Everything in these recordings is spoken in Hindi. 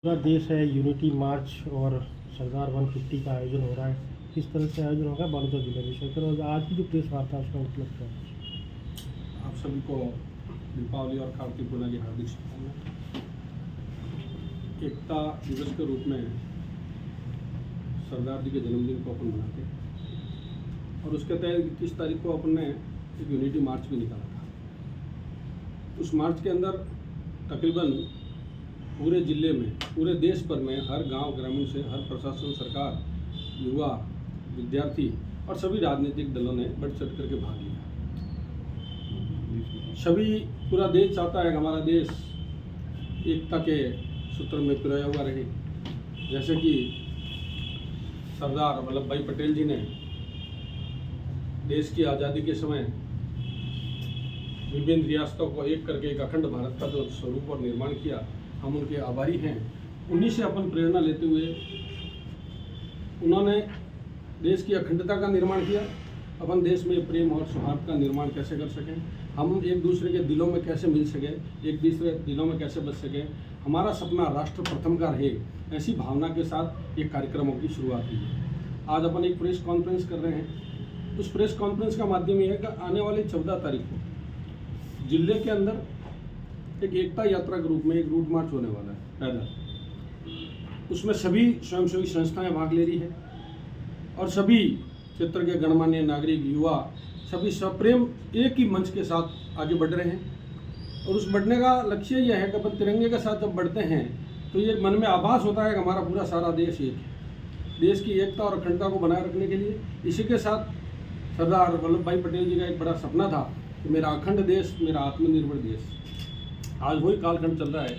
पूरा देश है, यूनिटी मार्च और सरदार 150 का आयोजन हो रहा है। किस तरह से आयोजन होगा बालोद जिले में सर, और आज की जो प्रेस वार्ता है उसका मतलब क्या है? आप सभी को दीपावली और कार्तिक पूर्णिमा की हार्दिक शुभकामनाएं। एकता दिवस के रूप में सरदार जी के जन्मदिन को अपन मनाते हैं और उसके तहत 21 तारीख को अपन ने एक यूनिटी मार्च भी निकाला था। उस मार्च के अंदर तकरीबन पूरे जिले में, पूरे देश भर में, हर गांव ग्रामीण से हर प्रशासन, सरकार, युवा, विद्यार्थी और सभी राजनीतिक दलों ने बढ़ चढ़ करके भाग लिया। सभी पूरा देश चाहता है कि हमारा देश एकता के सूत्र में पिरोया हुआ रहे। जैसे कि सरदार वल्लभ भाई पटेल जी ने देश की आज़ादी के समय विभिन्न रियासतों को एक करके एक अखंड भारत का जो स्वरूप और निर्माण किया, हम उनके आभारी हैं। उन्हीं से अपन प्रेरणा लेते हुए उन्होंने देश की अखंडता का निर्माण किया। अपन देश में प्रेम और सौहार्द का निर्माण कैसे कर सकें, हम एक दूसरे के दिलों में कैसे मिल सकें, एक दूसरे दिलों में कैसे बच सकें, हमारा सपना राष्ट्र प्रथम का रहे, ऐसी भावना के साथ ये कार्यक्रमों की शुरुआत हुई है। आज अपन एक प्रेस कॉन्फ्रेंस कर रहे हैं। उस प्रेस कॉन्फ्रेंस का माध्यम ये है कि आने वाली 14 तारीख को जिले के अंदर एक एकता यात्रा के रूप में एक रूट मार्च होने वाला है पैदल। उसमें सभी स्वयंसेवी संस्थाएं भाग ले रही है और सभी क्षेत्र के गणमान्य नागरिक, युवा, सभी सप्रेम एक ही मंच के साथ आगे बढ़ रहे हैं। और उस बढ़ने का लक्ष्य यह है कि अपन तिरंगे के साथ जब बढ़ते हैं तो ये मन में आभास होता है कि हमारा पूरा सारा देश एक है। देश की एकता और अखंडता को बनाए रखने के लिए इसी के साथ सरदार वल्लभ भाई पटेल जी का एक बड़ा सपना था कि मेरा अखंड देश, मेरा आत्मनिर्भर देश। आज वही कालखंड चल रहा है।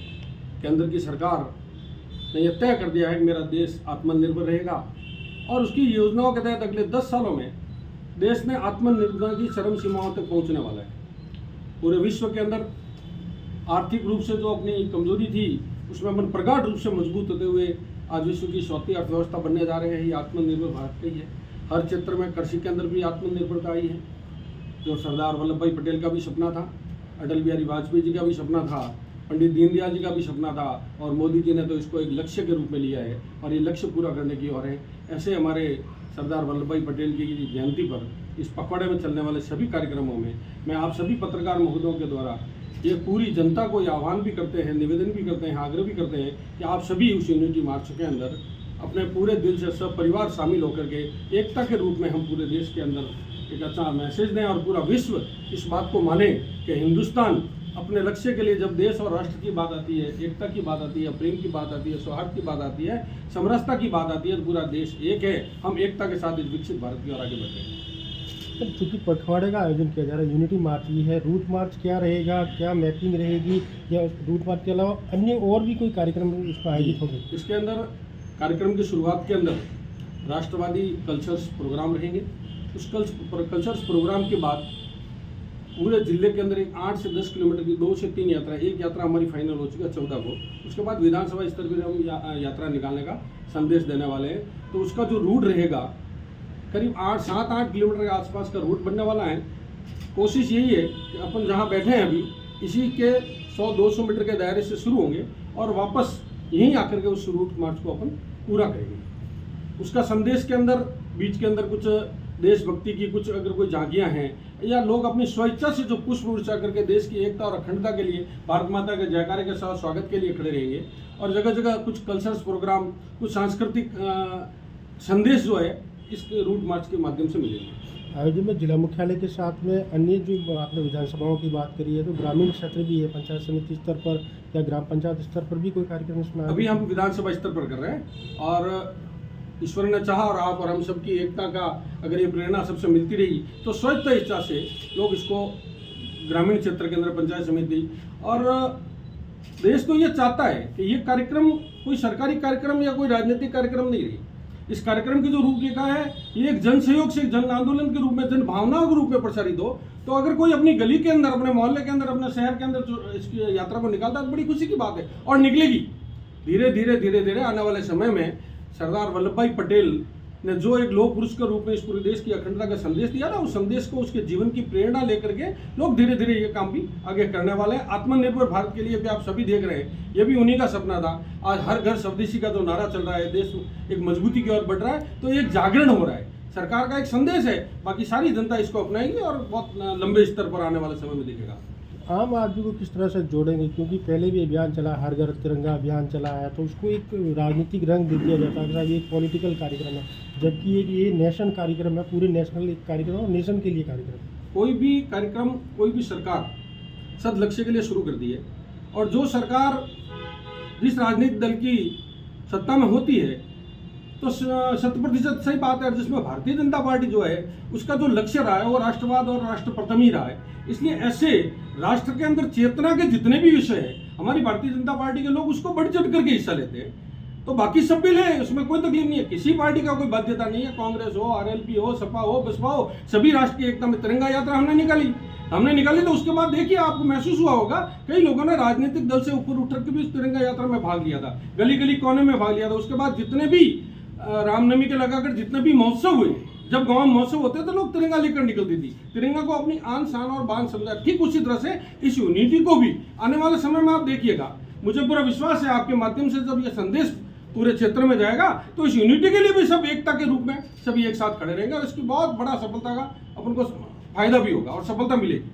केंद्र की सरकार ने यह तय कर दिया है कि मेरा देश आत्मनिर्भर रहेगा और उसकी योजनाओं के तहत अगले 10 सालों में देश ने आत्मनिर्भरता की चरम सीमाओं तक पहुंचने वाला है। पूरे विश्व के अंदर आर्थिक रूप से जो अपनी कमजोरी थी उसमें अपन प्रगाढ़ रूप से मजबूत होते हुए आज विश्व की चौथी अर्थव्यवस्था बनने जा रहे हैं। ये आत्मनिर्भर भारत का ही है। हर क्षेत्र में कृषि के अंदर भी आत्मनिर्भरता आई है, जो सरदार वल्लभ भाई पटेल का भी सपना था, अटल बिहारी वाजपेयी जी का भी सपना था, पंडित दीनदयाल जी का भी सपना था और मोदी जी ने तो इसको एक लक्ष्य के रूप में लिया है और ये लक्ष्य पूरा करने की ओर है। ऐसे हमारे सरदार वल्लभ भाई पटेल की जयंती पर इस पखवाड़े में चलने वाले सभी कार्यक्रमों में मैं आप सभी पत्रकार महोदयों के द्वारा ये पूरी जनता को आह्वान भी करते हैं, निवेदन भी करते हैं, आग्रह भी करते हैं कि आप सभी उस यूनिटी मार्च के अंदर अपने पूरे दिल से सब परिवार शामिल होकर के एकता के रूप में हम पूरे देश के अंदर एक अच्छा मैसेज दें और पूरा विश्व इस बात को माने कि हिंदुस्तान अपने लक्ष्य के लिए जब देश और राष्ट्र की बात आती है, एकता की बात आती है, प्रेम की बात आती है, सौहार्द की बात आती है, समरसता की बात आती है, तो पूरा देश एक है। हम एकता के साथ इस विकसित भारत की ओर आगे बढ़ रहे हैं। चूँकि पखवाड़े का आयोजन किया जा रहा है, यूनिटी मार्च ही है, रूट मार्च क्या रहेगा, क्या मैपिंग रहेगी, या रूट मार्च के अलावा अन्य और भी कोई कार्यक्रम इसमें आयोजित होंगे? इसके अंदर कार्यक्रम की शुरुआत के अंदर राष्ट्रवादी कल्चर्स प्रोग्राम रहेंगे। उस कल्चर्स प्रोग्राम के बाद पूरे जिले के अंदर एक 8 से 10 किलोमीटर की 2 से 3 यात्रा, एक यात्रा हमारी फाइनल हो चुकी है 14 को। उसके बाद विधानसभा स्तर पर हम यात्रा निकालने का संदेश देने वाले हैं। तो उसका जो रूट रहेगा करीब 7-8 किलोमीटर के आसपास का रूट बनने वाला है। कोशिश यही है कि अपन जहाँ बैठे हैं अभी इसी के 100-200 मीटर के दायरे से शुरू होंगे और वापस यहीं आकर के उस रूट मार्च को अपन पूरा करेंगे। उसका संदेश के अंदर बीच के अंदर कुछ देशभक्ति की कुछ अगर कोई झांकियाँ हैं या लोग अपनी स्वेच्छा से जो पुष्प वर्षा करके देश की एकता और अखंडता के लिए, भारत माता के जयकारे के साथ स्वागत के लिए खड़े रहेंगे। और जगह जगह कुछ कल्चर्स प्रोग्राम, कुछ सांस्कृतिक संदेश जो है इस रूट मार्च के माध्यम से मिलेंगे। आयोजन में जिला मुख्यालय के साथ में अन्य जो आपने विधानसभाओं की बात करी है, तो ग्रामीण क्षेत्र भी है, पंचायत समिति स्तर पर या ग्राम पंचायत स्तर पर भी कोई कार्यक्रम इसमें? अभी हम विधानसभा स्तर पर कर रहे हैं और ईश्वर ने चाहा और आप और हम सबकी एकता का अगर ये प्रेरणा सबसे मिलती रही तो स्वच्छता इच्छा से लोग इसको ग्रामीण क्षेत्र के अंदर पंचायत समिति और देश तो ये चाहता है कि ये कार्यक्रम कोई सरकारी कार्यक्रम या कोई राजनीतिक कार्यक्रम नहीं रही। इस कार्यक्रम की जो रूपरेखा है ये एक जन सहयोग से जन आंदोलन के रूप में, जन भावनाओं के रूप में प्रसारित हो। तो अगर कोई अपनी गली के अंदर, अपने मोहल्ले के अंदर, अपने शहर के अंदर इसकी यात्रा को निकालता है तो बड़ी खुशी की बात है और निकलेगी। धीरे धीरे आने वाले समय में सरदार वल्लभ भाई पटेल ने जो एक लोह पुरुष के रूप में इस पूरे देश की अखंडता का संदेश दिया ना, उस संदेश को, उसके जीवन की प्रेरणा लेकर के लोग धीरे धीरे ये काम भी आगे करने वाले हैं। आत्मनिर्भर भारत के लिए भी आप सभी देख रहे हैं, ये भी उन्हीं का सपना था। आज हर घर स्वदेशी का जो नारा चल रहा है, देश एक मजबूती की ओर बढ़ रहा है, तो एक जागरण हो रहा है, सरकार का एक संदेश है। बाकी सारी जनता इसको अपनाएगी और बहुत लंबे स्तर पर आने वाले समय में दिखेगा। आम आदमी को किस तरह से जोड़ेंगे, क्योंकि पहले भी अभियान चला, हर घर तिरंगा अभियान चला है, तो उसको एक राजनीतिक रंग दे दिया जाता है कि ये एक पॉलिटिकल कार्यक्रम है, जबकि ये नेशन कार्यक्रम है, पूरे नेशनल एक कार्यक्रम है, नेशन के लिए कार्यक्रम है। कोई भी कार्यक्रम, कोई भी सरकार सद लक्ष्य के लिए शुरू कर दी है, और जो सरकार जिस राजनीतिक दल की सत्ता में होती है, तो 100% सही बात है, जिसमें भारतीय जनता पार्टी जो है उसका जो लक्ष्य रहा है वो राष्ट्रवाद और राष्ट्र प्रथम ही रहा है। इसलिए ऐसे राष्ट्र के अंदर चेतना के जितने भी विषय हैं, हमारी भारतीय जनता पार्टी के लोग उसको बढ़ चढ़ करके हिस्सा लेते हैं। तो बाकी सब भी लें, उसमें कोई तकलीफ नहीं है, किसी पार्टी का कोई बाध्यता नहीं है। कांग्रेस हो, आरएलपी हो, सपा हो, बसपा हो, सभी राष्ट्र की एकता में तिरंगा यात्रा हमने निकाली। तो उसके बाद देखिए, आपको महसूस हुआ होगा, कई लोगों ने राजनीतिक दल से ऊपर उठ के भी इस तिरंगा यात्रा में भाग लिया था, गली गली कोने में भाग लिया था। उसके बाद जितने भी रामनवमी के लगाकर जितने भी महोत्सव हुए, जब गांव में महोत्सव होते तो लोग तिरंगा लेकर निकलती थी, तिरंगा को अपनी आन शान और बान समझा। ठीक उसी तरह से इस यूनिटी को भी आने वाले समय में आप देखिएगा, मुझे पूरा विश्वास है आपके माध्यम से जब ये संदेश पूरे क्षेत्र में जाएगा, तो इस यूनिटी के लिए भी सब एकता के रूप में सभी एक साथ खड़े रहेंगे, और इसकी बहुत बड़ा सफलता का अपन को फायदा भी होगा और सफलता मिलेगी।